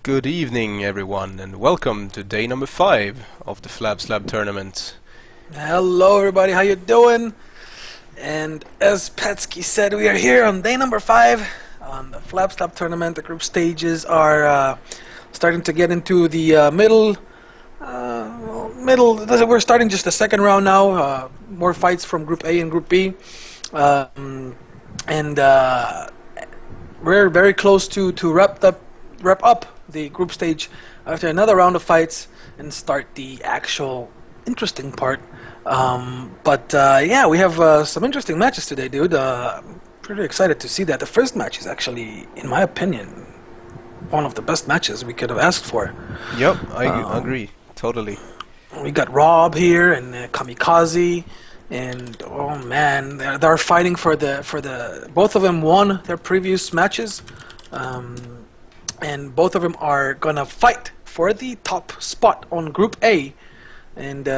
Good evening, everyone, and welcome to day number 5 of the FLABSLAB tournament. Hello everybody, how you doing? And as Petsky said, we are here on day number 5 on the FLABSLAB tournament. The group stages are starting to get into the middle. We're starting just the second round now. More fights from Group A and Group B. We're very close to wrap up the group stage after another round of fights and start the actual interesting part. Yeah, we have some interesting matches today, dude. I'm pretty excited to see that. The first match is actually, in my opinion, one of the best matches we could have asked for. Yep, I agree, totally. We got Rob here and Kamikaze, and oh man, they're fighting for the. Both of them won their previous matches. And both of them are gonna fight for the top spot on Group A, and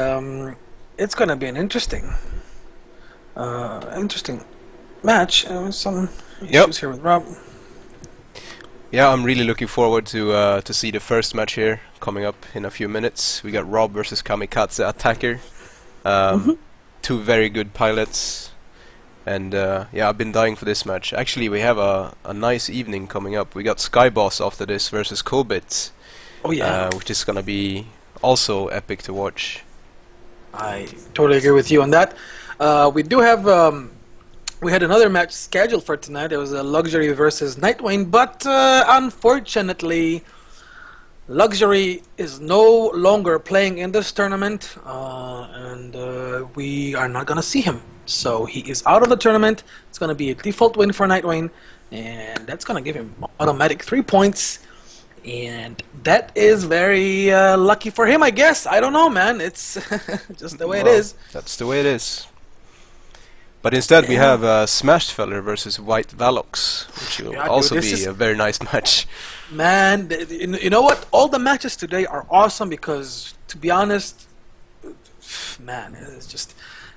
it's gonna be an interesting match. Some issues here with Rob. Yeah, I'm really looking forward to see the first match here coming up in a few minutes. We got Rob versus KamikazeAttacker. Two very good pilots. And yeah, I've been dying for this match. Actually, we have a nice evening coming up. We got Skyboss after this versus Kobit. Oh yeah, which is gonna be also epic to watch. I totally agree with you on that. We do have we had another match scheduled for tonight. It was a Luxury versus Nightwing, but unfortunately, Luxury is no longer playing in this tournament, and we are not gonna see him. So he is out of the tournament. It's going to be a default win for Nightwing, and that's going to give him automatic 3 points. And that is very lucky for him, I guess. I don't know, man. It's just the way it is. That's the way it is. But instead we have Smashfeller versus White Valox, which will also be a very nice match. Man, you know what? All the matches today are awesome because, to be honest, man, it's just...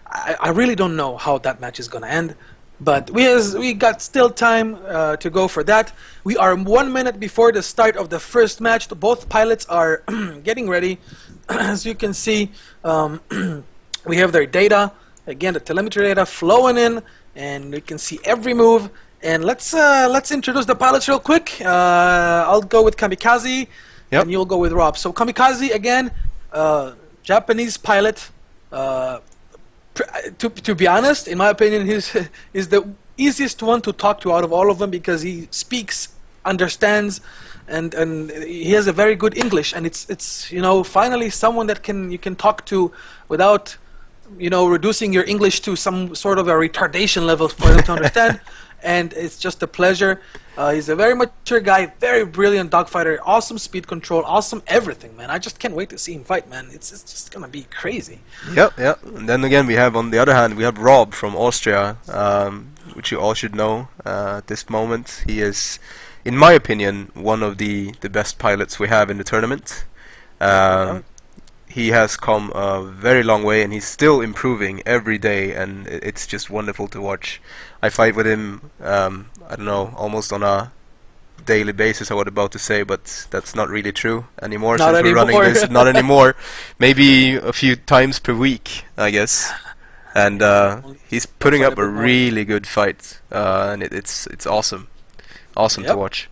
I really don't know how that match is going to end, but we got still time to go for that. We are 1 minute before the start of the first match. Both pilots are getting ready. As you can see, we have their data, again the telemetry data flowing in, and we can see every move. And let's introduce the pilots real quick. I'll go with Kamikaze, and you'll go with Rob. So Kamikaze, again, Japanese pilot. To be honest, in my opinion, he's the easiest one to talk to out of all of them because he speaks, understands, and he has a very good English, and it's finally someone that you can talk to without reducing your English to some sort of a retardation level for them to understand. And it's just a pleasure. He's a very mature guy, very brilliant dogfighter, awesome speed control, awesome everything, man. I just can't wait to see him fight, man. It's just gonna be crazy. Yep. And then again, we have on the other hand, we have Rob from Austria, which you all should know at this moment. He is, in my opinion, one of the best pilots we have in the tournament. He has come a very long way, and he's still improving every day, and it's just wonderful to watch. I fight with him, I don't know, almost on a daily basis, I was about to say, but that's not really true anymore since we're running this. Not anymore. Maybe a few times per week, I guess. And he's putting up a really good fight, and it's awesome. Awesome to watch.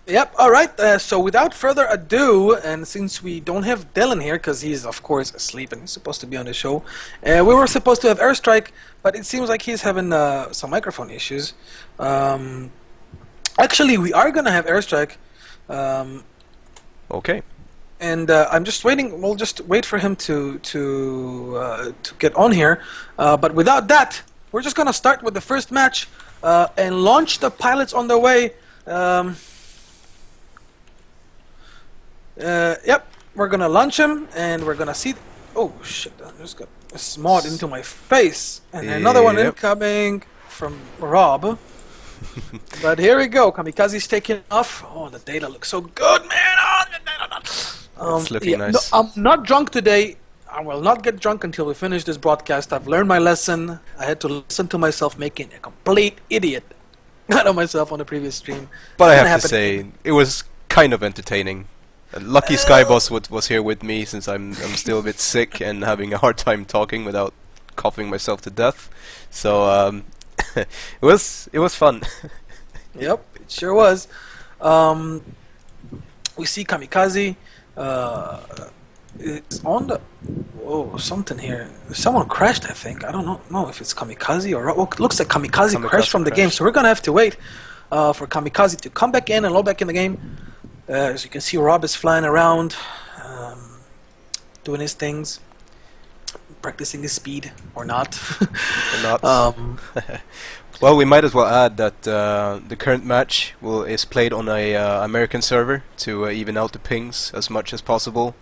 Yep, alright, so without further ado, and since we don't have Dylan here, because he's of course asleep and he's supposed to be on the show, we were supposed to have Airstrike, but it seems like he's having some microphone issues. Actually, we are going to have Airstrike. Okay. And I'm just waiting, we'll just wait for him to get on here, but without that, we're just going to start with the first match and launch the pilots on their way. Yep, we're gonna launch him, and we're gonna see. Oh shit! I just got a smod into my face, and another one incoming from Rob. But here we go. Kamikaze's taking off. Oh, the data looks so good, man. It's looking nice. No, I'm not drunk today. I will not get drunk until we finish this broadcast. I've learned my lesson. I had to listen to myself making a complete idiot out of myself on the previous stream. But I have to say, it was kind of entertaining. Lucky Skyboss was here with me since I'm still a bit sick and having a hard time talking without coughing myself to death. So it was fun. Yep, it sure was. We see Kamikaze. It's on the... Whoa, something here. Someone crashed, I think. I don't know if it's Kamikaze or... Oh, it looks like Kamikaze crashed from the game, so we're going to have to wait for Kamikaze to come back in and load back in the game. As you can see, Rob is flying around, doing his things, practicing his speed, or not. Or not. Well, we might as well add that the current match is played on a American server to even out the pings as much as possible.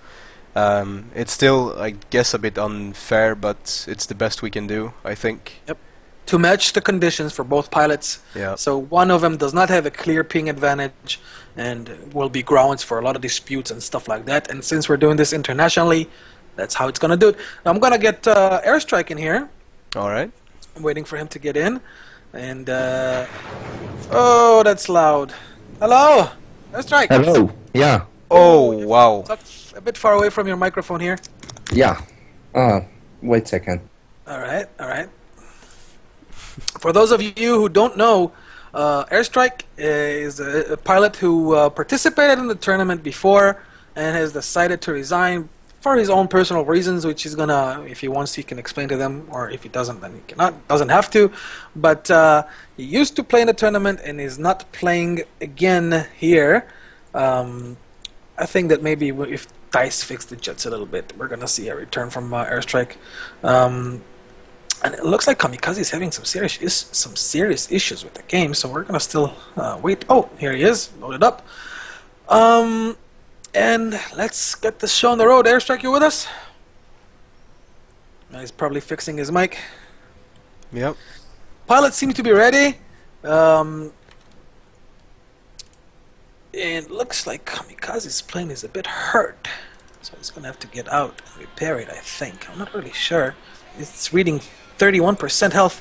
It's still, I guess, a bit unfair, but it's the best we can do, I think. Yep. To match the conditions for both pilots. Yeah. So one of them does not have a clear ping advantage and will be grounds for a lot of disputes and stuff like that. And since we're doing this internationally, that's how it's going to do it. I'm going to get Airstrike in here. All right. I'm waiting for him to get in. And, oh, that's loud. Hello? Airstrike. Hello. Yeah. Oh, wow. Talk a bit far away from your microphone here. Yeah. Wait a second. All right, all right. For those of you who don't know, Airstrike is a pilot who participated in the tournament before and has decided to resign for his own personal reasons, which he's gonna, if he wants, he can explain to them, or if he doesn't, then he cannot, doesn't have to. But he used to play in the tournament and is not playing again here. I think that maybe if DICE fix the jets a little bit, we're gonna see a return from Airstrike. And it looks like Kamikaze is having some serious issues with the game, so we're gonna still wait. Oh, here he is, loaded up. And let's get this show on the road. Airstrike, you with us? He's probably fixing his mic. Yep. Pilot seems to be ready. And it looks like Kamikaze's plane is a bit hurt, so he's gonna have to get out and repair it, I think. I'm not really sure. It's reading 31% health.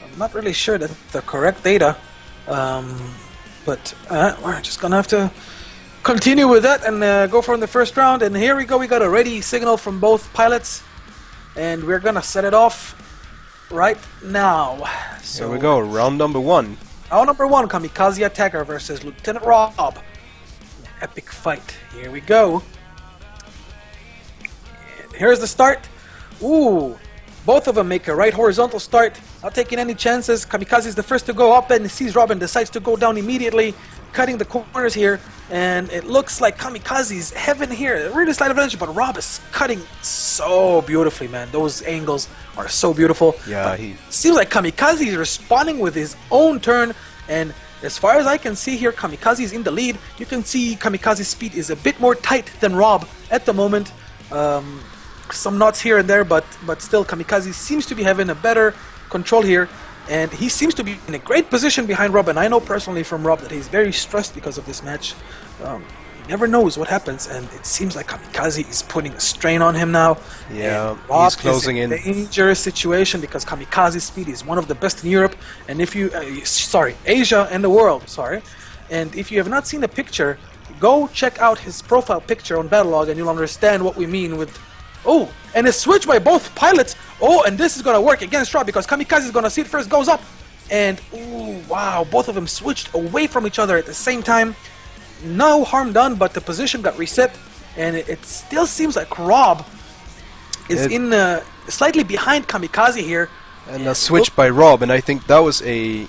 I'm not really sure that's the correct data, but we're just gonna have to continue with that and go for the first round. And here we go. We got a ready signal from both pilots, and we're gonna set it off right now. So here we go. Round number one. Round number one: KamikazeAttacker versus Lieutenant Rob. Epic fight. Here we go. And here's the start. Ooh. Both of them make a right horizontal start, not taking any chances. Kamikaze is the first to go up and sees Rob and decides to go down immediately, cutting the corners here. And it looks like Kamikaze's heaven here. Really slight advantage, but Rob is cutting so beautifully, man. Those angles are so beautiful. Yeah, seems like Kamikaze is responding with his own turn. And as far as I can see here, Kamikaze is in the lead. You can see Kamikaze's speed is a bit more tight than Rob at the moment. Some knots here and there, but still Kamikaze seems to be having a better control here, and he seems to be in a great position behind Rob. And I know personally from Rob that he's very stressed because of this match. He never knows what happens, and it seems like Kamikaze is putting a strain on him now. Yeah, Rob he's closing in. Is in a dangerous situation because Kamikaze's speed is one of the best in Europe, and if you Asia and the world, and if you have not seen the picture, go check out his profile picture on Battlelog and you'll understand what we mean with... Oh, and a switch by both pilots. Oh, and this is going to work against Rob because Kamikaze is going to see it first, goes up. And, ooh, wow, both of them switched away from each other at the same time. No harm done, but the position got reset. And it still seems like Rob is slightly behind Kamikaze here. And a switch by Rob, and I think that was a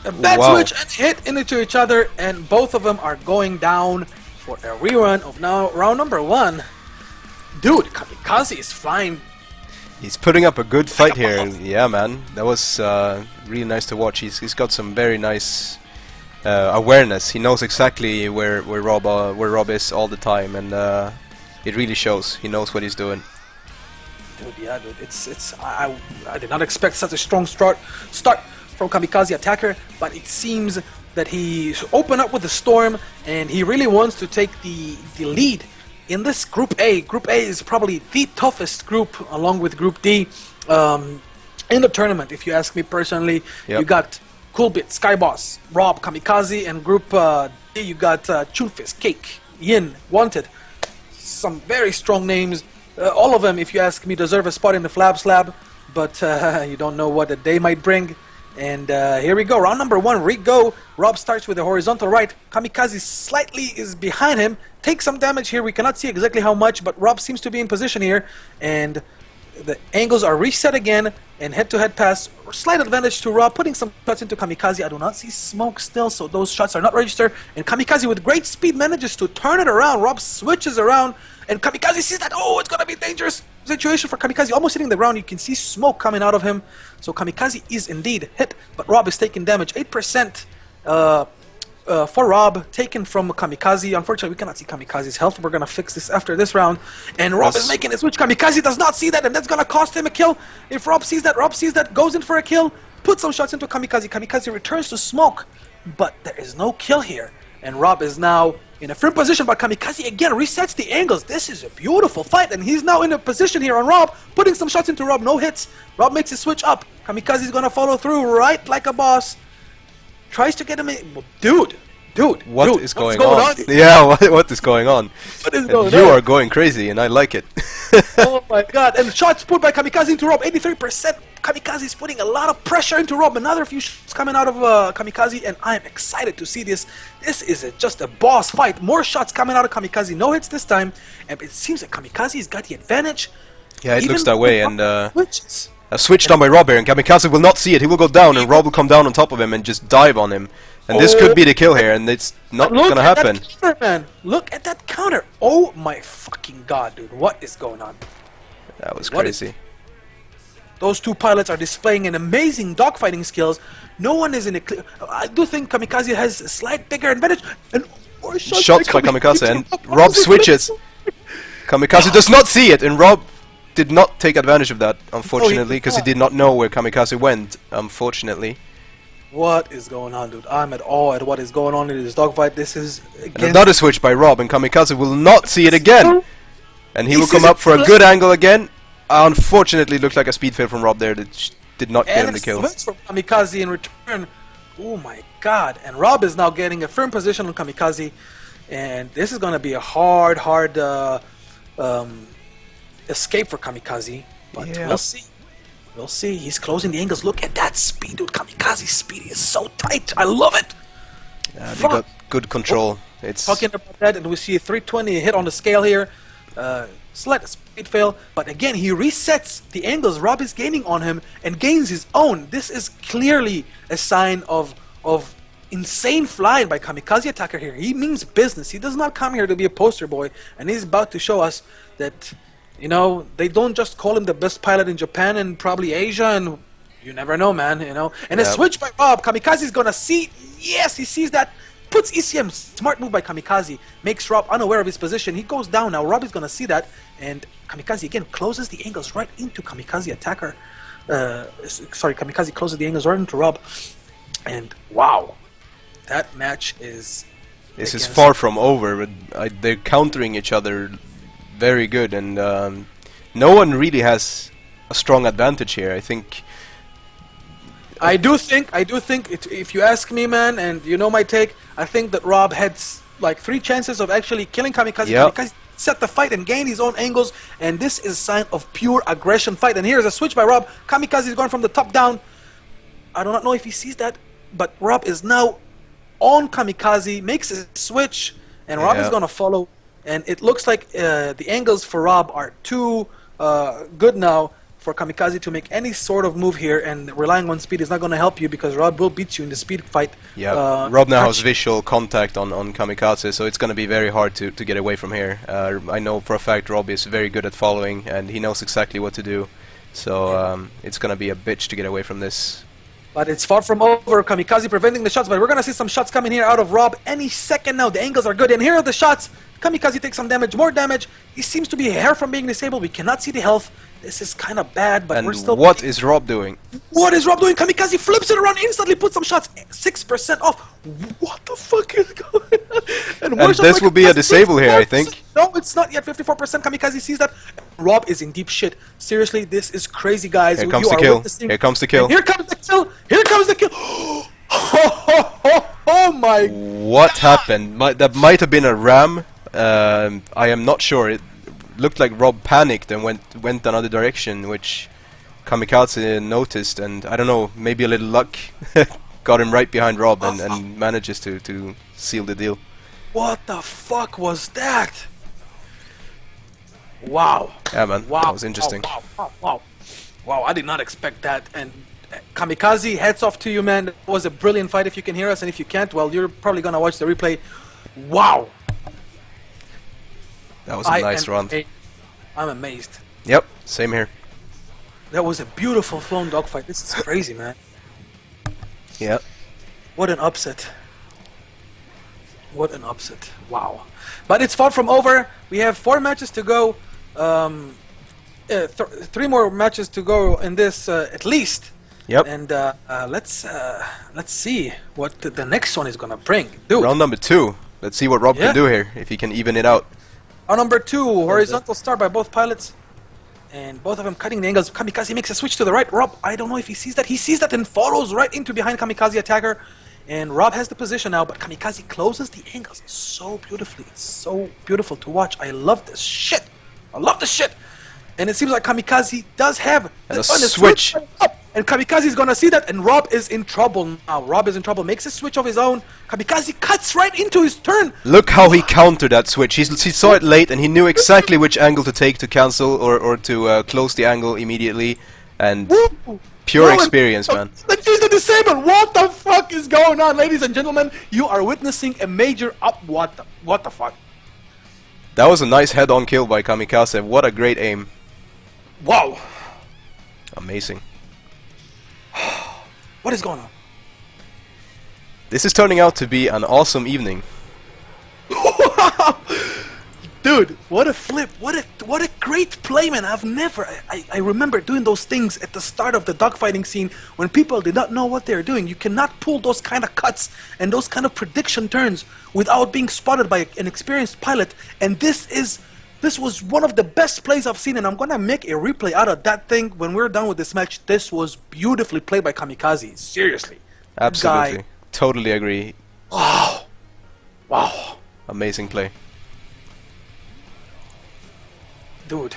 bad switch and hit into each other. And both of them are going down for a rerun of now round number one. Dude, Kamikaze is flying. He's putting up a good fight here. Yeah, man, that was really nice to watch. He's got some very nice awareness. He knows exactly where Rob is all the time, and it really shows. He knows what he's doing. Dude, yeah, dude, I did not expect such a strong start from KamikazeAttacker, but it seems that he opened up with the storm, and he really wants to take the lead in this Group A. Group A is probably the toughest group, along with Group D, in the tournament. If you ask me personally, yep. You got Coolbit, Skyboss, Rob, Kamikaze, and Group D, you got Chunfist, Cake, Yin, Wanted. Some very strong names. All of them, if you ask me, deserve a spot in the FLABSLAB, but you don't know what the day might bring. And here we go, round number 1, re-go. Rob starts with the horizontal right. Kamikaze slightly is behind him. Takes some damage here. We cannot see exactly how much, but Rob seems to be in position here. And the angles are reset again, and head-to-head pass. Slight advantage to Rob, putting some shots into Kamikaze. I do not see smoke still, so those shots are not registered. And Kamikaze, with great speed, manages to turn it around. Rob switches around, and Kamikaze sees that. Oh, it's going to be a dangerous situation for Kamikaze. Almost hitting the ground. You can see smoke coming out of him. So Kamikaze is indeed hit, but Rob is taking damage. 8% for Rob, taken from Kamikaze. Unfortunately, we cannot see Kamikaze's health. We're going to fix this after this round. And Rob is making a switch. Kamikaze does not see that, and that's going to cost him a kill. If Rob sees that, goes in for a kill, puts some shots into Kamikaze. Kamikaze returns to smoke, but there is no kill here. And Rob is now in a firm position, but Kamikaze again resets the angles. This is a beautiful fight, and he's now in a position here on Rob, putting some shots into Rob. No hits. Rob makes a switch up. Kamikaze is going to follow through right like a boss. Tries to get him in. Dude, what is going on? Yeah, what is going on? What is going on? You are going crazy, and I like it. Oh my god, and shots put by Kamikaze into Rob, 83%. Kamikaze is putting a lot of pressure into Rob. Another few shots coming out of Kamikaze, and I'm excited to see this. This is just a boss fight. More shots coming out of Kamikaze. No hits this time, and it seems that Kamikaze's got the advantage. Yeah, it looks that way, and a switch done by Rob here, and Kamikaze will not see it. He will go down, and Rob will come down on top of him and just dive on him. And this could be the kill here, and it's not gonna happen. That counter, man. Look at that counter. Oh my fucking god, dude. What is going on? That was crazy. Those two pilots are displaying an amazing dogfighting skills. No one is in a clear. I do think Kamikaze has a slight bigger advantage. And more shots by Kamikaze, and Rob switches. Kamikaze does not see it, and Rob did not take advantage of that, unfortunately, because he did not know where Kamikaze went, unfortunately. What is going on, dude? I'm at awe at what is going on in this dogfight. This is another switch by Rob, and Kamikaze will not see it again. And he will come up for a good angle again. Unfortunately, it looked like a speed fail from Rob there that did not get him the kill. Switch from Kamikaze in return. Oh my god. And Rob is now getting a firm position on Kamikaze. And this is going to be a hard escape for Kamikaze. But we'll see. We'll see. He's closing the angles. Look at that speed, dude. Kamikaze's speed is so tight. I love it. Yeah, they got good control. It's talking about that, and we see a 320 hit on the scale here. Slight speed fail, but again he resets the angles. Rob is gaining on him and gains his own. This is clearly a sign of insane flying by KamikazeAttacker here. He means business. He does not come here to be a poster boy, and he's about to show us that, you know, they don't just call him the best pilot in Japan and probably Asia, and you never know, man, you know. And a switch by Rob. Kamikaze is gonna see. Yes, he sees that. Puts ECM. Smart move by Kamikaze. Makes Rob unaware of his position. He goes down now. Rob is gonna see that, and Kamikaze again closes the angles right into KamikazeAttacker. Sorry, Kamikaze closes the angles right into Rob. And wow, that match is. This is far from over, but they're countering each other very good, and no one really has a strong advantage here. I do think if you ask me, man, and you know my take, I think that Rob had like 3 chances of actually killing Kamikaze. Yep. Kamikaze set the fight and gained his own angles, and this is a sign of pure aggression fight. And here's a switch by Rob. Kamikaze is going from the top down. I do not know if he sees that, but Rob is now on Kamikaze, makes a switch, and Rob is going to follow. And it looks like the angles for Rob are too good now for Kamikaze to make any sort of move here, and relying on speed is not going to help you because Rob will beat you in the speed fight. Yeah, Rob now has visual contact on Kamikaze, so it's going to be very hard to get away from here. I know for a fact Rob is very good at following, and he knows exactly what to do. So it's going to be a bitch to get away from this. But it's far from over. Kamikaze preventing the shots, but we're going to see some shots coming here out of Rob any second now. The angles are good, and here are the shots. Kamikaze takes some damage, more damage. He seems to be a hair from being disabled. We cannot see the health. This is kind of bad, but we're still... what is Rob doing? What is Rob doing? Kamikaze flips it around, instantly puts some shots. 6% off. What the fuck is going on? And this will be a disable here, I think. No, it's not yet. 54%. Kamikaze sees that. Rob is in deep shit. Seriously, this is crazy, guys. Here comes the kill. Here comes the kill. And here comes the kill. Here comes the kill. Oh my! What happened? That might have been a ram. I am not sure. It looked like Rob panicked and went another direction, which Kamikaze noticed, and I don't know, maybe a little luck got him right behind Rob and manages to seal the deal. What the fuck was that? Wow. Yeah, man. Wow. That was interesting. Wow, I did not expect that. And Kamikaze, hats off to you, man. It was a brilliant fight if you can hear us, and if you can't, well, you're probably gonna watch the replay. Wow. That was a nice round. I'm amazed. Yep, same here. That was a beautiful flown dogfight. This is crazy, man. Yeah. What an upset. What an upset. Wow. But it's far from over. We have 4 matches to go. 3 more matches to go in this at least. Yep. And let's see what the next one is gonna bring. Dude. Round number 2. Let's see what Rob can do here, if he can even it out. Round number 2, horizontal start by both pilots. And both of them cutting the angles. Kamikaze makes a switch to the right. Rob, I don't know if he sees that. He sees that and follows right into behind KamikazeAttacker. And Rob has the position now, but Kamikaze closes the angles so beautifully. It's so beautiful to watch. I love this shit. I love this shit. And it seems like Kamikaze does have a switch. And Kamikaze is gonna see that, and Rob is in trouble now. Rob is in trouble, makes a switch of his own. Kamikaze cuts right into his turn. Look how he countered that switch. He saw it late, and he knew exactly which angle to take to cancel or to close the angle immediately. And pure experience, man. He's the disabled. What the fuck is going on, ladies and gentlemen? You are witnessing a major up. What the fuck? That was a nice head-on kill by Kamikaze. What a great aim. Wow. Amazing. What is going on? This is turning out to be an awesome evening. Dude, what a flip. What a great play, man. I remember doing those things at the start of the dogfighting scene when people did not know what they were doing. You cannot pull those kind of cuts and those kind of prediction turns without being spotted by an experienced pilot. And this was one of the best plays I've seen, and I'm gonna make a replay out of that thing when we're done with this match. This was beautifully played by Kamikaze. Seriously. Absolutely. Guy. Totally agree. Wow. Wow. Amazing play. Dude.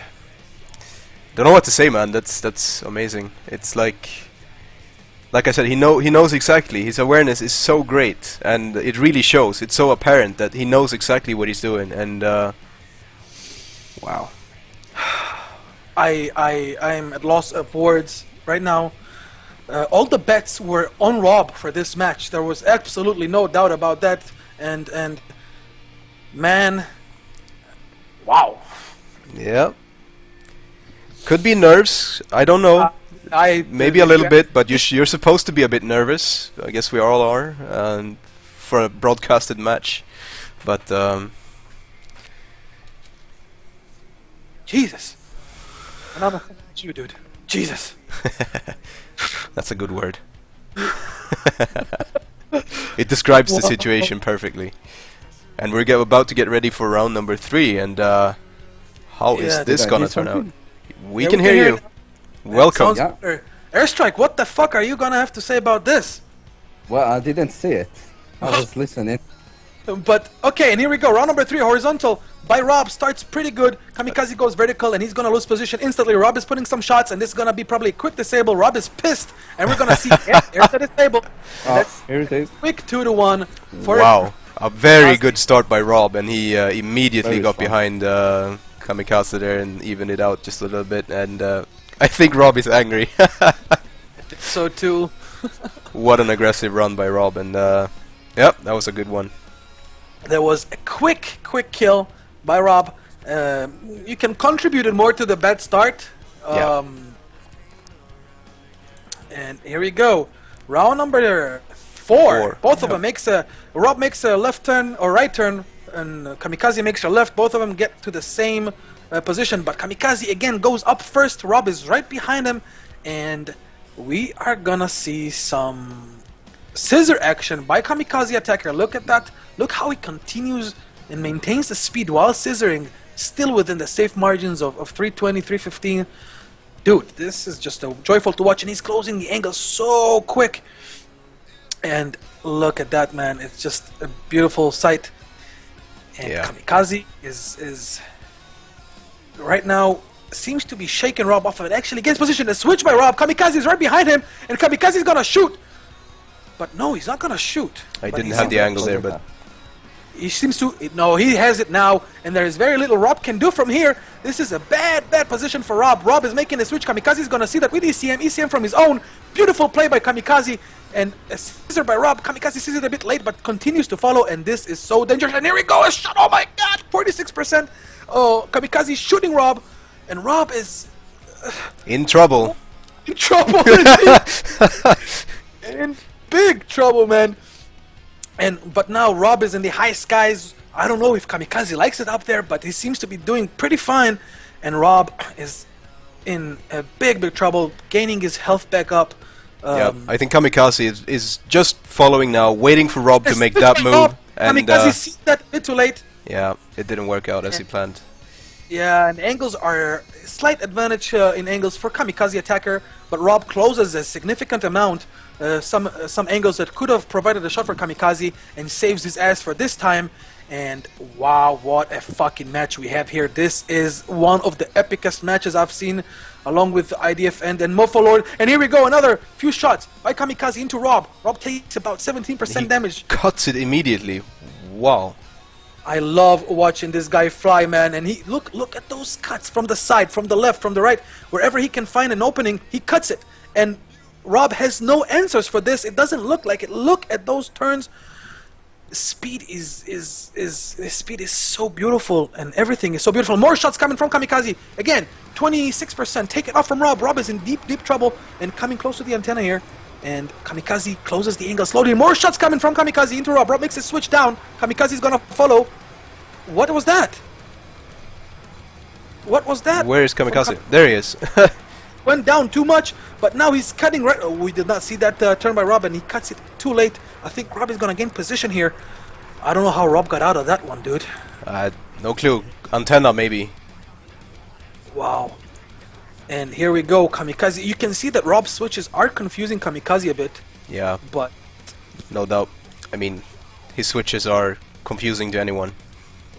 Don't know what to say, man. That's amazing. It's like I said, he knows exactly. His awareness is so great, and it really shows. It's so apparent that he knows exactly what he's doing, and wow. I'm at loss of words right now. All the bets were on Rob for this match. There was absolutely no doubt about that. And man, wow. Yeah. Could be nerves. I don't know. Maybe a little bit, but you're supposed to be a bit nervous. I guess we all are for a broadcasted match. But Jesus. Another thing at you, dude. Jesus. That's a good word. It describes the situation perfectly. And we're about to get ready for round number 3. And how is this gonna turn out? We can hear you. Welcome. Airstrike, what the fuck are you gonna have to say about this? Well, I didn't see it. I was listening. But, okay, and here we go. Round number 3, horizontal by Rob starts pretty good. Kamikaze goes vertical, and he's going to lose position instantly. Rob is putting some shots, and this is going to be probably a quick disable. Rob is pissed, and we're going to see air to disable. Here it is. Quick 2-1. Wow. A very good start by Rob, and he immediately got behind Kamikaze there and evened it out just a little bit. And I think Rob is angry. So too. What an aggressive run by Rob, and yep, that was a good one. There was a quick kill by Rob. You can contribute more to the bad start. And here we go. Round number 4. Both of them makes a Rob makes a left turn or right turn, and Kamikaze makes a left. Both of them get to the same position, but Kamikaze again goes up first. Rob is right behind him, and we are gonna see some scissor action by KamikazeAttacker. Look at that. Look how he continues and maintains the speed while scissoring, still within the safe margins of 320, 315. Dude, this is just joyful to watch, and he's closing the angle so quick. And look at that, man. It's just a beautiful sight. And Yeah. Kamikaze is right now seems to be shaking Rob off of it. Actually gets position. A switch by Rob. Kamikaze is right behind him, and Kamikaze is gonna shoot. But no, he's not gonna shoot. I But didn't he's have the in- angle there, but He seems to. No, he has it now, and there is very little Rob can do from here. This is a bad position for Rob. Rob is making a switch. Kamikaze is gonna see that with ECM. ECM from his own. Beautiful play by Kamikaze, and a scissor by Rob. Kamikaze sees it a bit late, but continues to follow, and this is so dangerous. And here we go, a shot. Oh my God, 46%. Oh, Kamikaze shooting Rob, and Rob is in trouble. in trouble. In big trouble, man. But now Rob is in the high skies. I don't know if Kamikaze likes it up there, but he seems to be doing pretty fine. And Rob is in a big trouble, gaining his health back up. Yeah, I think Kamikaze is just following now, waiting for Rob to make that move. And Kamikaze sees that a bit too late. yeah, it didn't work out as he planned. Yeah, and angles are slight advantage in angles for KamikazeAttacker, but Rob closes a significant amount. Some angles that could have provided a shot for Kamikaze, and saves his ass for this time. And wow, what a fucking match we have here. This is one of the epicest matches I've seen, along with IDF and Mofo Lord. And here we go, another few shots by Kamikaze into Rob. Rob takes about 17% damage. Cuts it immediately. Wow. I love watching this guy fly, man. And he look at those cuts from the side, from the left, from the right, wherever he can find an opening, he cuts it. And Rob has no answers for this. It doesn't look like it. Look at those turns. Speed speed is so beautiful, and everything is so beautiful. More shots coming from Kamikaze. Again, 26%. Take it off from Rob. Rob is in deep trouble and coming close to the antenna here. And Kamikaze closes the angle slowly. More shots coming from Kamikaze into Rob. Rob makes a switch down. Kamikaze is gonna follow. What was that? What was that? Where is Kamikaze? There he is. Went down too much, but now he's cutting right. Oh, we did not see that turn by Rob, and he cuts it too late. I think Rob is gonna gain position here. I don't know how Rob got out of that one, dude. No clue. Antenna maybe. Wow. And here we go, Kamikaze. You can see that Rob's switches are confusing Kamikaze a bit, Yeah, but no doubt. I mean, his switches are confusing to anyone.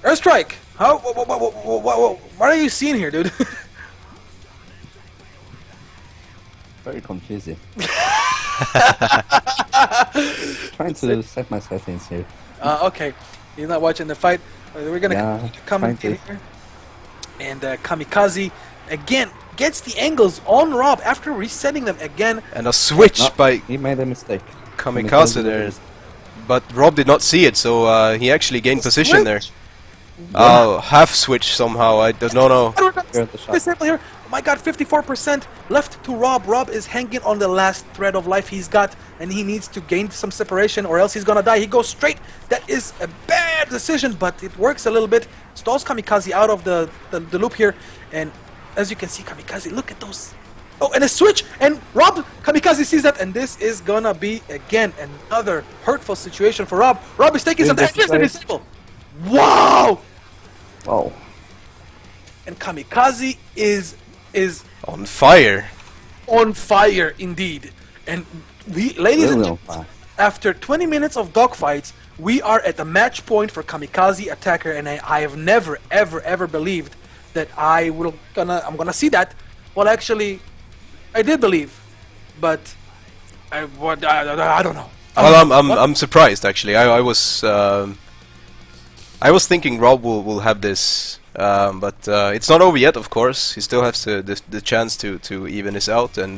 airstrike. How? What are you seeing here, dude? Very confusing. Trying to set my settings here. Okay, he's not watching the fight. We're gonna come in trying to. here, and Kamikaze again gets the angles on Rob after resetting them again. And a switch No, by he made a mistake. Kamikaze there. But Rob did not see it, so he actually gained position there. Oh, half switch somehow. I don't know. Here at the shot. Disable here. Oh my God, 54% left to Rob. Rob is hanging on the last thread of life he's got, and he needs to gain some separation, or else he's gonna die. He goes straight. That is a bad decision, but it works a little bit. Stalls Kamikaze out of the loop here, and as you can see, Kamikaze, look at those. Oh, and a switch, and Rob, Kamikaze sees that, and this is gonna be, again, another hurtful situation for Rob. Rob is taking some damage. Here's the disable. Wow! Wow. And Kamikaze is On fire. on fire indeed. And we, ladies and Really on gentlemen, fire. after 20 minutes of dogfights, we are at the match point for KamikazeAttacker, and I have never, ever believed that I'm gonna see that. Well, actually, I did believe, but I don't know. Well, I'm surprised actually. I was thinking Rob will have this, but it's not over yet. Of course, he still has the chance to even this out, and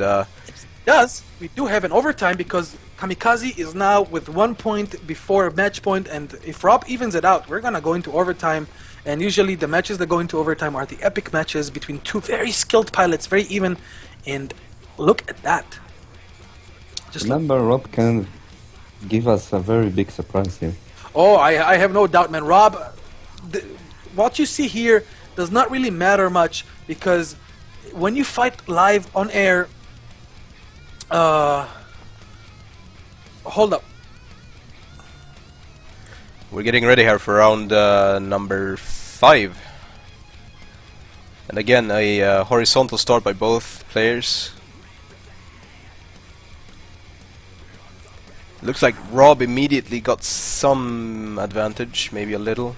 Does we do have an overtime because Kamikaze is now with 1 point before match point, and if Rob evens it out, we're gonna go into overtime. And usually the matches that go into overtime are the epic matches between two very skilled pilots, very even. And look at that. Just Remember, Rob can give us a very big surprise here. Oh, I have no doubt, man. Rob, what you see here does not really matter much, because when you fight live on air, hold up. we're getting ready here for round number 5. And again, a horizontal start by both players. Looks like Rob immediately got some advantage, maybe a little.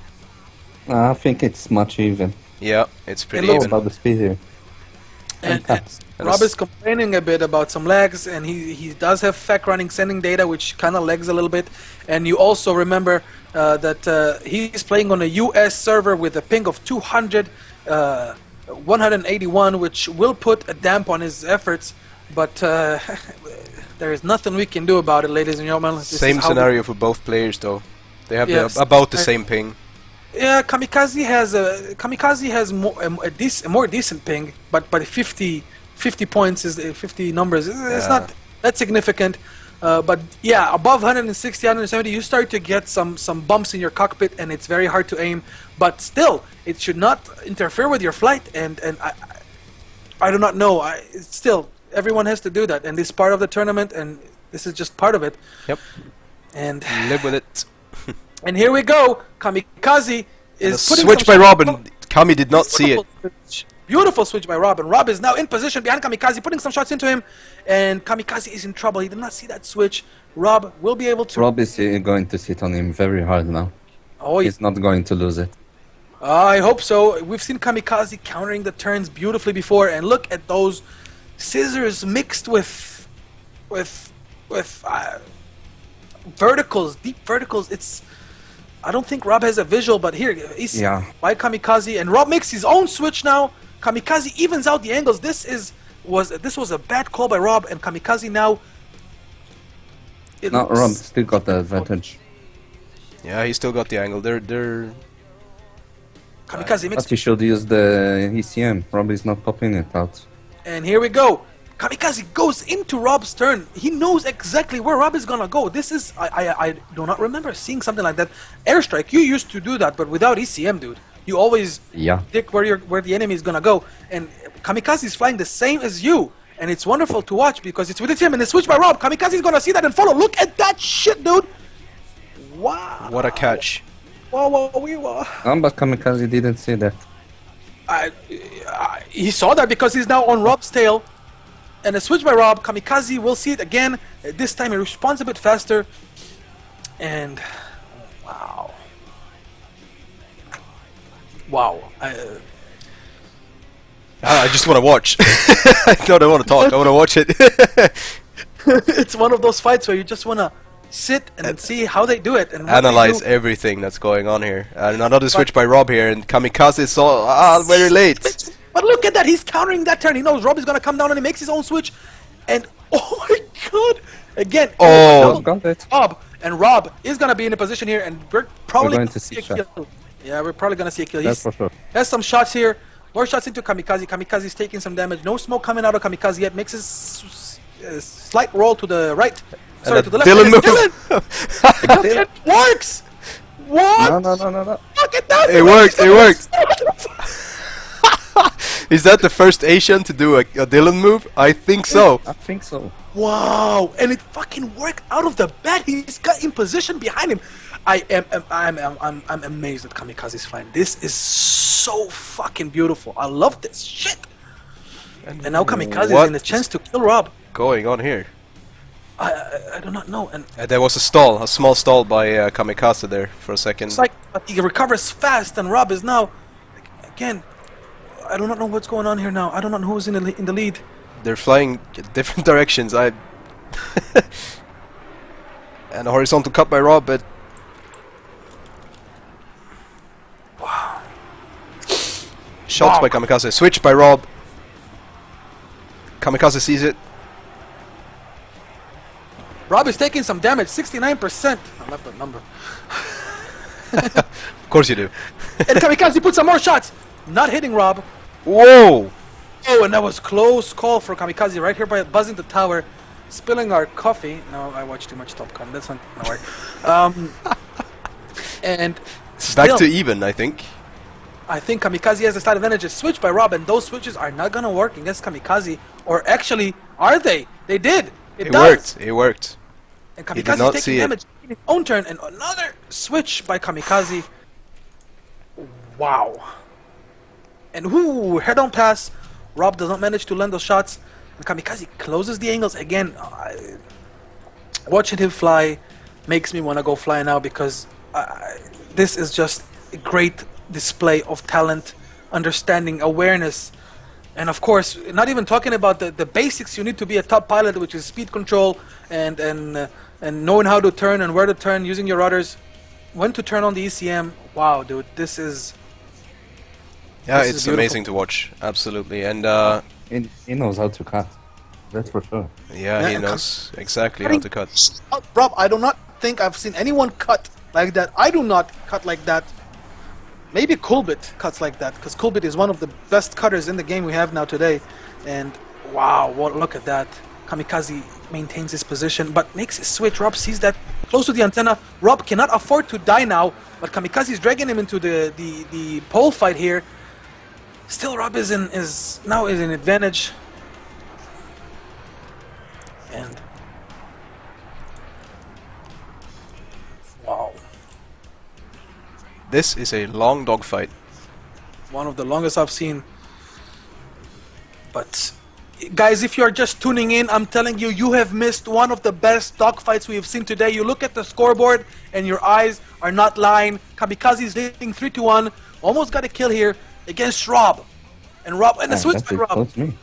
I think it's much even. Yeah, it's pretty looks All even. about the speed here. And taps. Rob is complaining a bit about some lags, and he does have FAC running sending data, which kind of lags a little bit. And you also remember that he's playing on a US server with a ping of 200, 181, which will put a damp on his efforts. But there is nothing we can do about it, ladies and gentlemen. This Same is how scenario for both players, though. They have Yes. about the same ping. Yeah, Kamikaze has a more decent ping, but 50 points is 50 numbers. It's Yeah. not that significant. But yeah, above 160, 170, you start to get some bumps in your cockpit, and it's very hard to aim. But still, it should not interfere with your flight. And I do not know. Still, everyone has to do that, and this is part of the tournament, and this is just part of it. Yep. And Live with it. and here we go. Kamikaze is putting Switch some by shots- Robin. Kami did not see it. Beautiful switch by Rob, and Rob is now in position behind Kamikaze, putting some shots into him, and Kamikaze is in trouble. He did not see that switch. Rob will be able to... Rob is going to sit on him very hard now. Oh, He's not going to lose it. I hope so. We've seen Kamikaze countering the turns beautifully before, and look at those scissors mixed with verticals, deep verticals. It's... I don't think Rob has a visual, but here, he's by Kamikaze, and Rob makes his own switch now. Kamikaze evens out the angles. This was a bad call by Rob, and Kamikaze now... No, Rob still got the advantage. Yeah, he still got the angle. They're Kamikaze makes... But he should use the ECM. Rob is not popping it out. And here we go. Kamikaze goes into Rob's turn. He knows exactly where Rob is gonna go. This is... I do not remember seeing something like that. Airstrike, you used to do that, but without ECM, dude. You always predict where the enemy is gonna go. And Kamikaze is flying the same as you. And it's wonderful to watch because it's with ECM and it's switched by Rob. Kamikaze is gonna see that and follow. Look at that shit, dude. Wow. what a catch. Wow. But Kamikaze didn't see that. He saw that because he's now on Rob's tail. And a switch by Rob. Kamikaze will see it again. This time he responds a bit faster. And wow. I just want to watch. I don't want to talk. I want to watch it. It's one of those fights where you just want to sit and see how they do it and what Analyze they do. everything that's going on here. And another switch by Rob here, and Kamikaze saw very late. But look at that, he's countering that turn. He knows Rob is gonna come down and he makes his own switch. And oh my god! Again, Got it. Rob, and Rob is gonna be in a position here, and we're probably going gonna to see see a kill. Yeah, we're probably gonna see a kill. That's for sure. Has some shots here. More shots into Kamikaze. Kamikaze is taking some damage. No smoke coming out of Kamikaze yet. Makes his slight roll to the right. Sorry, to the left. Dylan move. Dylan! It works! What? No. Look at that! It worked. It worked. Is that the first Asian to do a Dylan move? I think so. I think so. Wow! And it fucking worked out of the bat. He's got in position behind him. I'm amazed at Kamikaze's fight. This is so fucking beautiful. I love this shit. And now Kamikaze is in a chance to kill Rob. Going on here? I do not know. And There was a small stall by Kamikaze there for a second. it's like he recovers fast, and Rob is now again. I do not know what's going on here now. I don't know who's in the lead. They're flying different directions. And a horizontal cut by Rob, but Wow! shots by Kamikaze. Switch by Rob. Kamikaze sees it. Rob is taking some damage. 69%. I love that number. Of course you do. And Kamikaze puts some more shots. Not hitting Rob. Whoa! Oh, and that was close call for Kamikaze right here by buzzing the tower, spilling our coffee. No, I watched too much Top Gun. That's not gonna work. And Back still, to even, I think. I think Kamikaze has a slight advantage. It's switched by Rob, and those switches are not gonna work against Kamikaze. Or actually, are they? They did. It does. Worked. It worked. And He did Kamikaze not is see taking it. damage in his own turn, and another switch by Kamikaze. Wow. And whoo, head-on pass. Rob does not manage to land those shots. And Kamikaze closes the angles again. watching him fly makes me want to go fly now, because this is just a great display of talent, understanding, awareness, and of course, not even talking about the basics you need to be a top pilot, which is speed control and knowing how to turn and where to turn, using your rudders, when to turn on the ECM. Wow, dude, this is... Yeah, this it's is amazing to watch, absolutely. And He knows how to cut. That's for sure. yeah, he knows exactly how to cut. Rob, I do not think I've seen anyone cut like that. I do not cut like that. Maybe Kulbit cuts like that, because Kulbit is one of the best cutters in the game we have now today. And wow, look at that. Kamikaze maintains his position, but makes a switch. Rob sees that close to the antenna. Rob cannot afford to die now, but Kamikaze is dragging him into the pole fight here. Still, Rob is now in advantage. And wow, This is a long dogfight. one of the longest I've seen. But guys, if you're just tuning in, I'm telling you, you have missed one of the best dogfights we have seen today. You look at the scoreboard and your eyes are not lying. Kamikaze is leading 3-1. Almost got a kill here against Rob. And the switch by Rob. Me.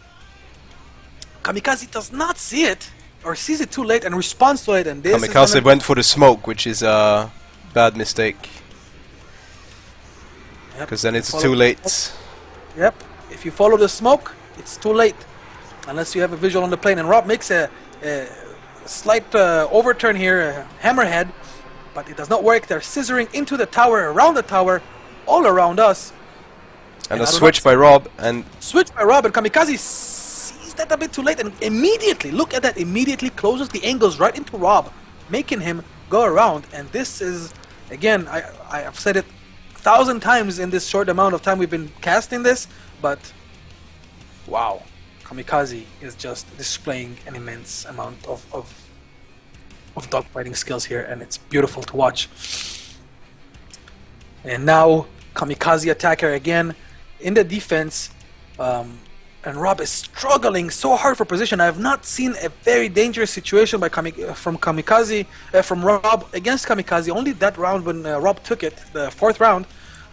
Kamikaze does not see it, or sees it too late and responds to it. And this Kamikaze went for the smoke, which is a bad mistake. Because then it's too late. Yep. If you follow the smoke, it's too late. Unless you have a visual on the plane. And Rob makes a slight overturn here, a hammerhead. But it does not work. They're scissoring into the tower, around the tower, all around us. And a switch by Rob. And switch by Rob, and Kamikaze sees that a bit too late. And immediately, look at that, immediately closes the angles right into Rob, making him go around. And this is, again, I have said it 1,000 times in this short amount of time we've been casting this, but wow, Kamikaze is just displaying an immense amount of dogfighting skills here, and it's beautiful to watch. And now KamikazeAttacker again in the defense, and Rob is struggling so hard for position. I have not seen a very dangerous situation by from Rob against Kamikaze. Only that round when Rob took it, the 4th round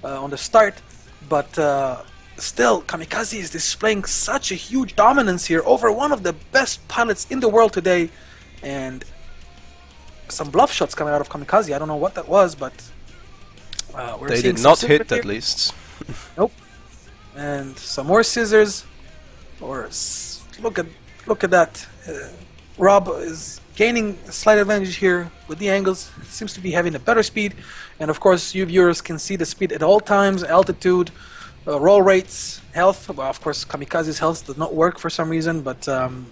on the start. But still, Kamikaze is displaying such a huge dominance here over one of the best pilots in the world today. And some bluff shots coming out of Kamikaze. I don't know what that was, but they did not hit at least. Nope. And some more scissors. Look at that. Rob is gaining a slight advantage here with the angles. Seems to be having a better speed, and of course you viewers can see the speed at all times, altitude, roll rates, health. Well, of course Kamikaze's health does not work for some reason, but and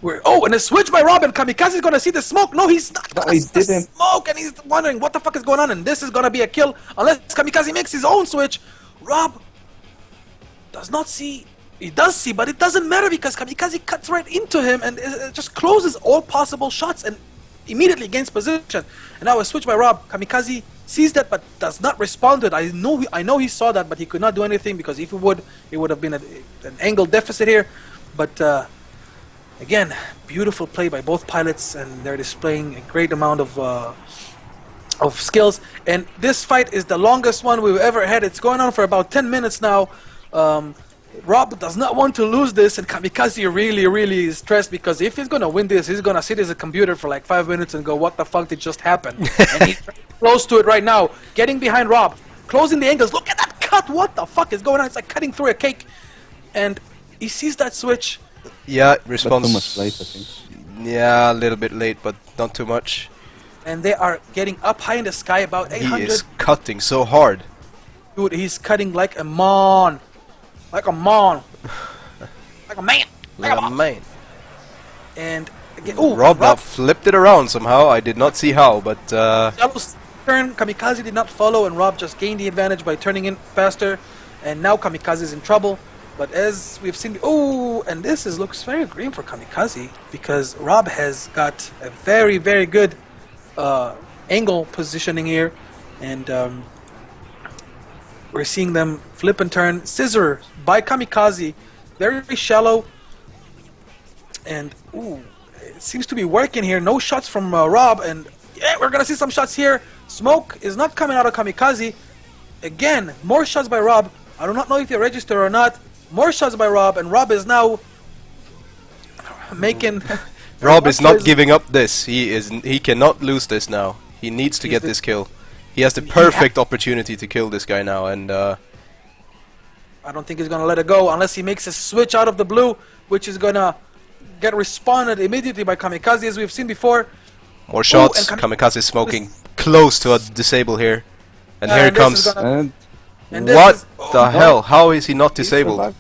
a switch by Rob, and Kamikaze is gonna see the smoke. No, he's not gonna see the smoke, and he's wondering what the fuck is going on, and this is gonna be a kill unless Kamikaze makes his own switch. Rob does not see. He does see, but it doesn't matter because Kamikaze cuts right into him and it just closes all possible shots and immediately gains position. And now a switch by Rob. Kamikaze sees that but does not respond to it. I know he saw that, but he could not do anything because if he would, it would have been an angle deficit here. But again, beautiful play by both pilots, and they're displaying a great amount of skills. And this fight is the longest one we've ever had. It's going on for about 10 minutes now. Rob does not want to lose this, and Kamikaze really is stressed because if he's gonna win this, he's gonna sit as a computer for like 5 minutes and go, what the fuck did just happen? And he's close to it right now, getting behind Rob, closing the angles. Look at that cut! What the fuck is going on? It's like cutting through a cake. And he sees that switch. Yeah, response. Too much late, I think. Yeah, a little bit late, but not too much. And they are getting up high in the sky, about 800. He is cutting so hard. Dude, he's cutting like a mon. Like a mon. Like a man. Like a man. And again, ooh, Rob now flipped it around somehow. I did not see how, but Yellow's turn. Kamikaze did not follow, and Rob just gained the advantage by turning in faster. And now Kamikaze is in trouble. But as we've seen, and this looks very green for Kamikaze because Rob has got a very good angle positioning here, and we're seeing them flip and turn. Scissor by Kamikaze, very shallow, and it seems to be working here. No shots from Rob, and yeah, we're gonna see some shots here. Smoke is not coming out of Kamikaze. Again, more shots by Rob. I do not know if they register or not. More shots by Rob, and Rob is now making. Rob is not giving up this. He cannot lose this now. He needs to get this kill. He has the perfect opportunity to kill this guy now, and I don't think he's gonna let it go unless he makes a switch out of the blue, which is gonna get responded immediately by Kamikaze, as we've seen before. more shots. Kamikaze is smoking close to a disable here, and here it comes. What the hell? How is he not disabled?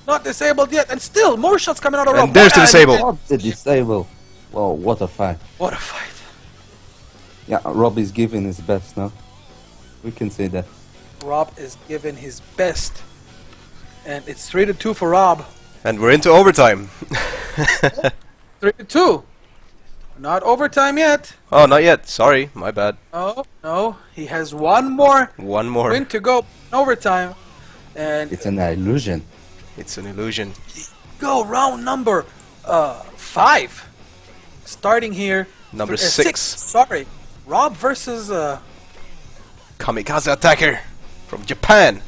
Not disabled yet, and still more shots coming out of Rob. And there's the disable. Rob the disable. Well, what a fight. What a fight. Yeah, Rob is giving his best now. We can say that. Rob is giving his best. And it's 3-2 for Rob. And we're into overtime. 3-2. Not overtime yet. Oh, not yet. Sorry, my bad. Oh, no. He has one more win to go in overtime. And it's an illusion. It's an illusion. Go round number 5. Starting here. Number 6. Sorry. Rob versus KamikazeAttacker from Japan.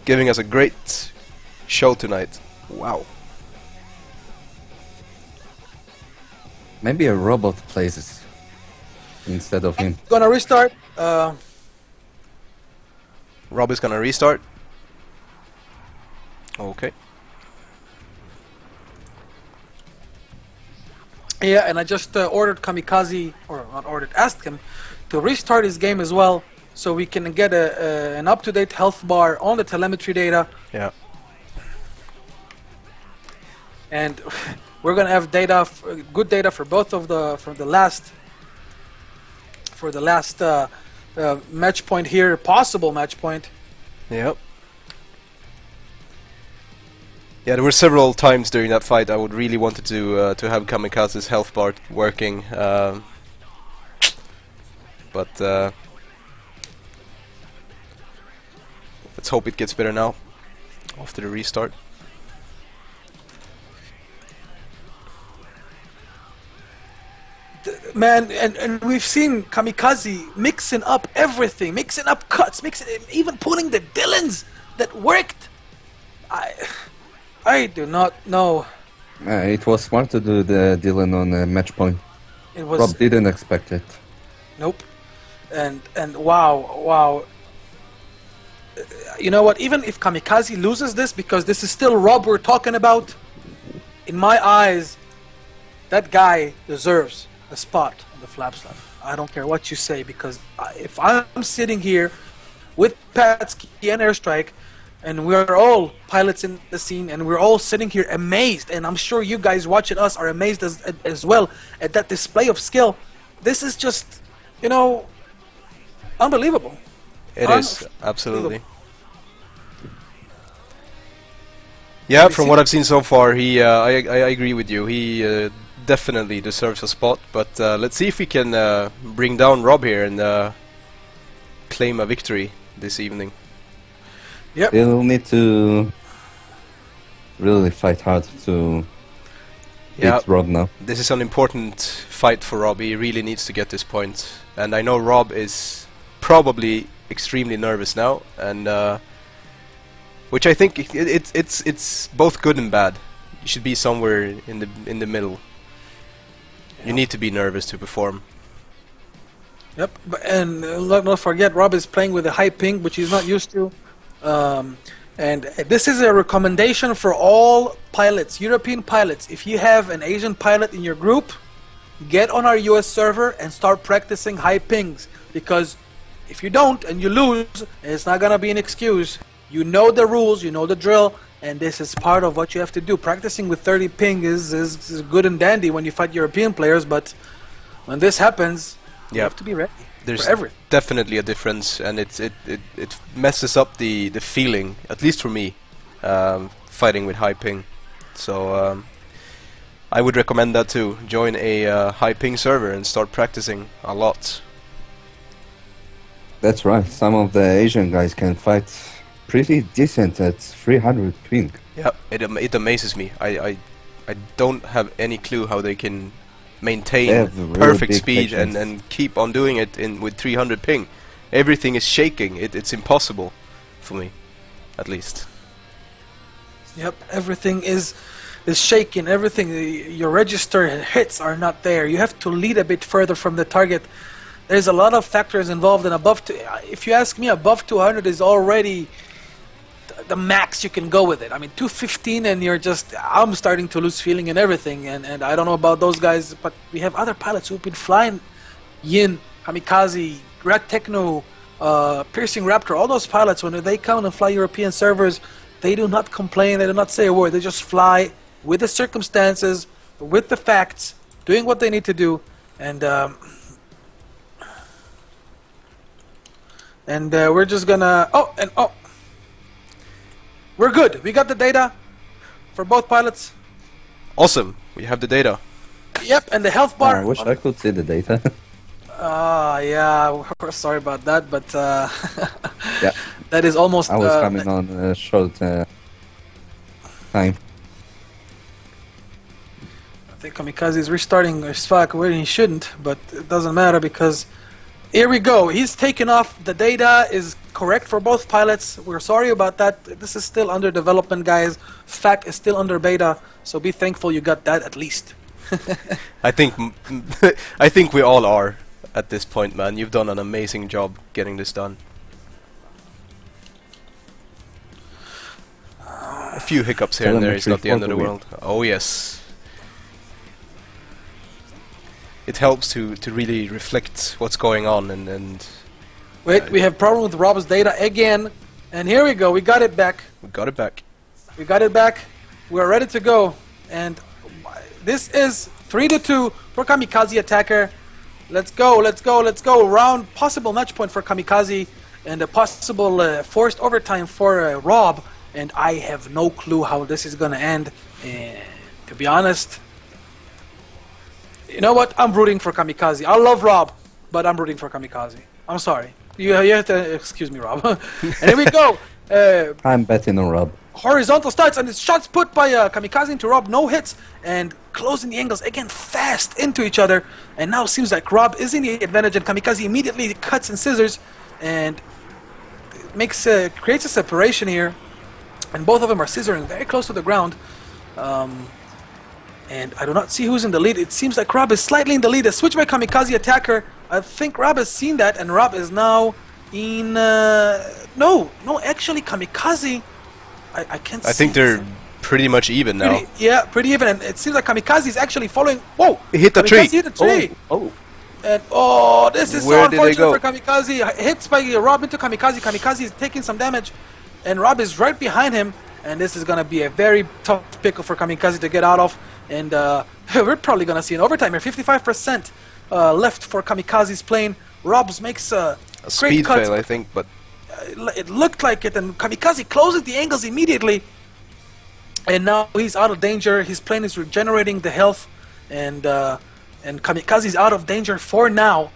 Giving us a great show tonight. Wow. Maybe a robot plays it instead of him. Gonna restart. Rob is gonna restart. Okay. Yeah, and I just ordered Kamikaze, or not ordered, asked him to restart his game as well, so we can get an up-to-date health bar on the telemetry data. Yeah. And we're gonna have data, good data for both of the last match point here, possible match point. Yep. Yeah, there were several times during that fight I would really wanted to have Kamikaze's health bar working, but let's hope it gets better now after the restart. Man, and we've seen Kamikaze mixing up everything, mixing up cuts, even pulling the Dylans that worked. I do not know. It was smart to do the Dylan on match point. It was. Rob didn't expect it. Nope. And wow. You know what? Even if Kamikaze loses this, because this is still Rob we're talking about, in my eyes, that guy deserves a spot on the FLABSLAB. I don't care what you say, because if I'm sitting here with Patsky and Airstrike, and we're all pilots in the scene, and we're all sitting here amazed, and I'm sure you guys watching us are amazed as well at that display of skill. This is just, you know, unbelievable. It is, absolutely. Yeah, from what I've seen so far, I agree with you. He definitely deserves a spot, but let's see if we can bring down Rob here and claim a victory this evening. Yep. He'll need to really fight hard to beat Rob now. This is an important fight for Rob. He really needs to get this point, and I know Rob is probably extremely nervous now, and which I think it's both good and bad. You should be somewhere in the middle. You need to be nervous to perform. Yep, and let's not forget, Rob is playing with a high ping, which he's not used to. And this is a recommendation for all pilots, European pilots. If you have an Asian pilot in your group, get on our US server and start practicing high pings, because if you don't and you lose, it's not gonna be an excuse. You know the rules, you know the drill, and this is part of what you have to do. Practicing with 30 ping is good and dandy when you fight European players, but when this happens, you have to be ready. There's definitely a difference, and it messes up the feeling, at least for me, fighting with high ping. So I would recommend that too. Join a high ping server and start practicing a lot. That's right. Some of the Asian guys can fight pretty decent at 300 ping. Yeah, it amazes me. I I don't have any clue how they can maintain really perfect big speed sections. and keep on doing it with 300 ping. Everything is shaking. It's impossible for me, at least. Yep, everything is shaking. Everything, your register hits are not there. You have to lead a bit further from the target. There's a lot of factors involved, and if you ask me, above 200 is already the max you can go with it. I mean, 215 and I'm starting to lose feeling and everything, and I don't know about those guys, but we have other pilots who've been flying Yin, Kamikaze, Red Techno, Piercing Raptor, all those pilots, when they come and fly European servers, they do not complain, they do not say a word, they just fly with the circumstances, with the facts, doing what they need to do, and we're just gonna, we're good. We got the data for both pilots. Awesome. We have the data. Yep, and the health bar. I wish I could see the data. Yeah, we're sorry about that, but Yeah, that is almost. I was coming on a short time. I think Kamikaze is restarting his fuck where he shouldn't, but it doesn't matter because here we go. He's taken off. The data is correct for both pilots. We're sorry about that. This is still under development, guys. FAC is still under beta, so be thankful you got that at least. I think we all are at this point, man. You've done an amazing job getting this done. A few hiccups here and there is not the end of the world. Oh yes. It helps to really reflect what's going on and Wait, we have problem with Rob's data again, and here we go. We got it back. we got it back. We got it back. We're ready to go, and this is 3-2 for KamikazeAttacker. Let's go, let's go, let's go. Round possible match point for Kamikaze and a possible forced overtime for Rob, and I have no clue how this is gonna end. And to be honest, you know what? I'm rooting for Kamikaze. I love Rob, but I'm rooting for Kamikaze. I'm sorry. You have to excuse me, Rob. And here we go. I'm betting on Rob. Horizontal starts, and it's shots put by Kamikaze into Rob. No hits, and closing the angles again fast into each other. And now it seems like Rob is in the advantage, and Kamikaze immediately cuts and scissors, and makes creates a separation here. And both of them are scissoring very close to the ground. And I do not see who's in the lead. It seems like Rob is slightly in the lead. A switch by KamikazeAttacker. I think Rob has seen that, and Rob is now in... No, actually Kamikaze... I can't see. I think they're pretty much even now. Pretty even, and it seems like Kamikaze is actually following... Whoa! He hit the Kamikaze tree! hit the tree! Oh. And this is Where so did they unfortunate go? for Kamikaze. Hits by Rob into Kamikaze. Kamikaze is taking some damage, and Rob is right behind him, and this is going to be a very tough pickle for Kamikaze to get out of. And we're probably going to see an overtime here. 55% left for Kamikaze's plane. Rob's makes a great speed cut. fail, I think, but It looked like it, and Kamikaze closes the angles immediately. And now he's out of danger. His plane is regenerating the health, and Kamikaze's out of danger for now.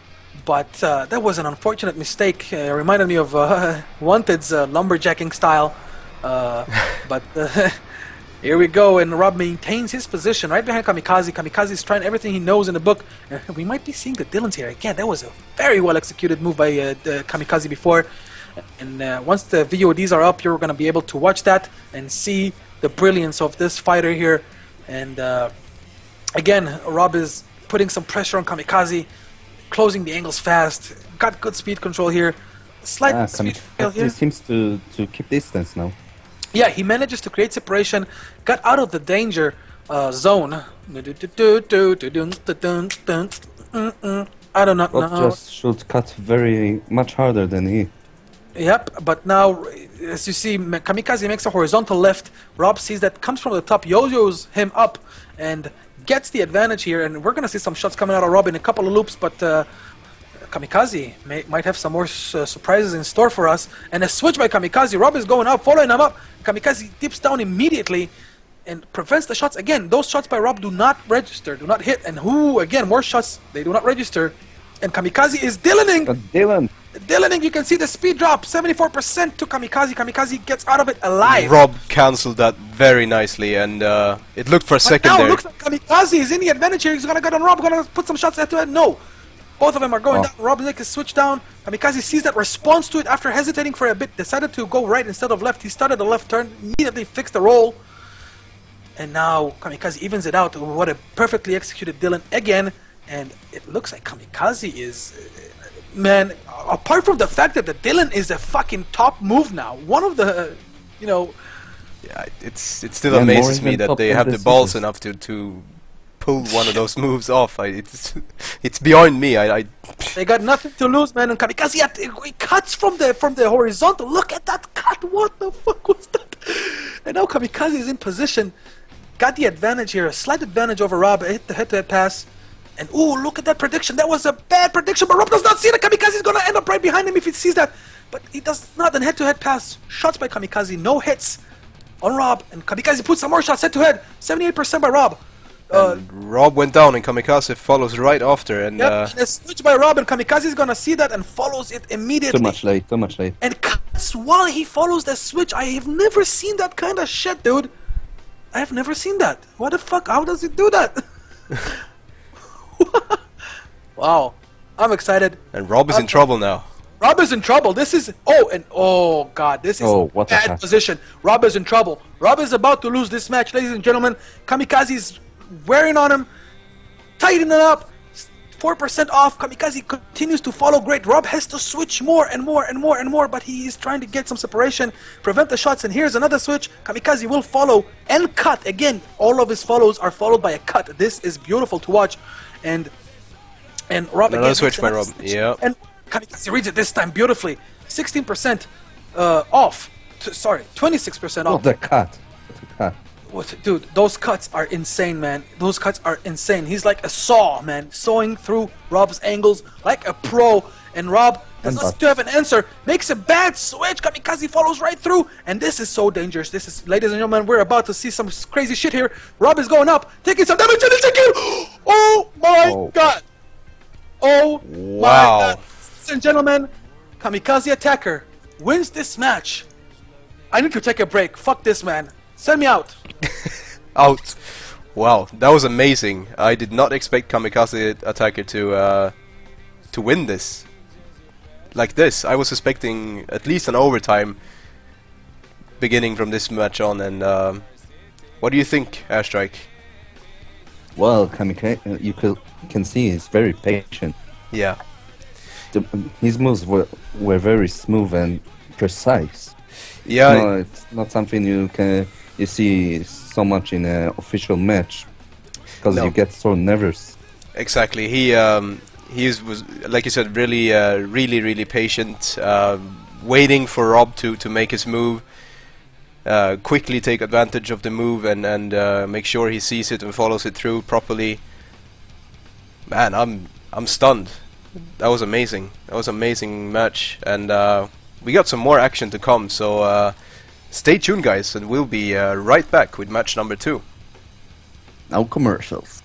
But that was an unfortunate mistake. It reminded me of Wanted's lumberjacking style. But here we go, and Rob maintains his position right behind Kamikaze. Kamikaze is trying everything he knows in the book. We might be seeing the Dylans here again. That was a very well executed move by Kamikaze before. And once the VODs are up, you're going to be able to watch that and see the brilliance of this fighter here. And again, Rob is putting some pressure on Kamikaze, closing the angles fast. Got good speed control here. Slight speed fail here. He seems to keep distance now. Yeah, he manages to create separation, got out of the danger zone. I do not Rob know. just should cut very much harder than he. Yep, but now, as you see, Kamikaze makes a horizontal left. Rob sees that, comes from the top, yo-yos him up, and gets the advantage here. And we're going to see some shots coming out of Rob in a couple of loops, but Kamikaze might have some more surprises in store for us. And a switch by Kamikaze. Rob is going up, following him up. Kamikaze dips down immediately and prevents the shots. Again, those shots by Rob do not register, do not hit. And again, more shots, they do not register. And Kamikaze is Dylaning! But Dylan! Dylan, you can see the speed drop, 74% to Kamikaze. Kamikaze gets out of it alive. Rob cancelled that very nicely, and it looked for a second now there. Looks like Kamikaze is in the advantage here. He's gonna get on Rob, gonna put some shots head to head. No. Both of them are going down. Rob's neck is switched down. Kamikaze sees that, responds to it after hesitating for a bit, decided to go right instead of left. He started the left turn, immediately fixed the roll. And now Kamikaze evens it out. What a perfectly executed Dylan again. And it looks like Kamikaze is... man, apart from the fact that the Dylan is a fucking top move now, one of the, you know... Yeah, it still amazes me that they have the balls enough to pull one of those moves off. It's beyond me. They got nothing to lose, man. And Kamikaze, he cuts from the horizontal. Look at that cut. What the fuck was that? And now Kamikaze is in position. Got the advantage here, a slight advantage over Rob. Hit the head-to-head pass. And ooh, look at that prediction. That was a bad prediction, but Rob does not see it. Kamikaze is gonna end up right behind him if he sees that. But he does not. Then head-to-head pass. Shots by Kamikaze. No hits on Rob. And Kamikaze puts some more shots head-to-head. 78% by Rob. Rob went down and Kamikaze follows right after, and yep, and a switch by Rob, and Kamikaze is gonna see that and follows it immediately. Too much late. And cuts while he follows the switch. I have never seen that kind of shit, dude. I have never seen that. What the fuck? How does he do that? Wow, I'm excited. And Rob is in trouble now. Rob is in trouble. This is oh god, this is what bad position. Rob is in trouble. Rob is about to lose this match, ladies and gentlemen. Kamikaze is wearing on him, tightening it up. 4% off. Kamikaze continues to follow great. Rob has to switch more and more and more and more, but he is trying to get some separation, prevent the shots, and here's another switch. Kamikaze will follow and cut. Again, all of his follows are followed by a cut. This is beautiful to watch. And Rob another again switch by Rob. Yeah. And Kamikaze reads it this time beautifully. 16% off. Sorry, 26% off. What the cut? Dude, those cuts are insane, man. Those cuts are insane. He's like a saw, man, sawing through Rob's angles like a pro. And Rob does not seem to have an answer. Makes a bad switch. Kamikaze follows right through. And this is so dangerous. This is, ladies and gentlemen, we're about to see some crazy shit here. Rob is going up, taking some damage, and it's a kill. Oh my god. Oh my god. Ladies and gentlemen, KamikazeAttacker wins this match. I need to take a break. Fuck this, man. Send me out. Out. Wow, that was amazing. I did not expect KamikazeAttacker to win this. Like this. I was expecting at least an overtime beginning from this match on. And what do you think, Airstrike? Well, Kamikaze, you can see he's very patient. Yeah. His moves were very smooth and precise. Yeah. No, it's not something you see so much in an official match, because you get so nervous. Exactly. He was, like you said, really really patient, waiting for Rob to make his move, quickly take advantage of the move, and make sure he sees it and follows it through properly. Man, I'm stunned. That was amazing. That was an amazing match, and we got some more action to come. So stay tuned, guys, and we'll be right back with match number 2. No commercials.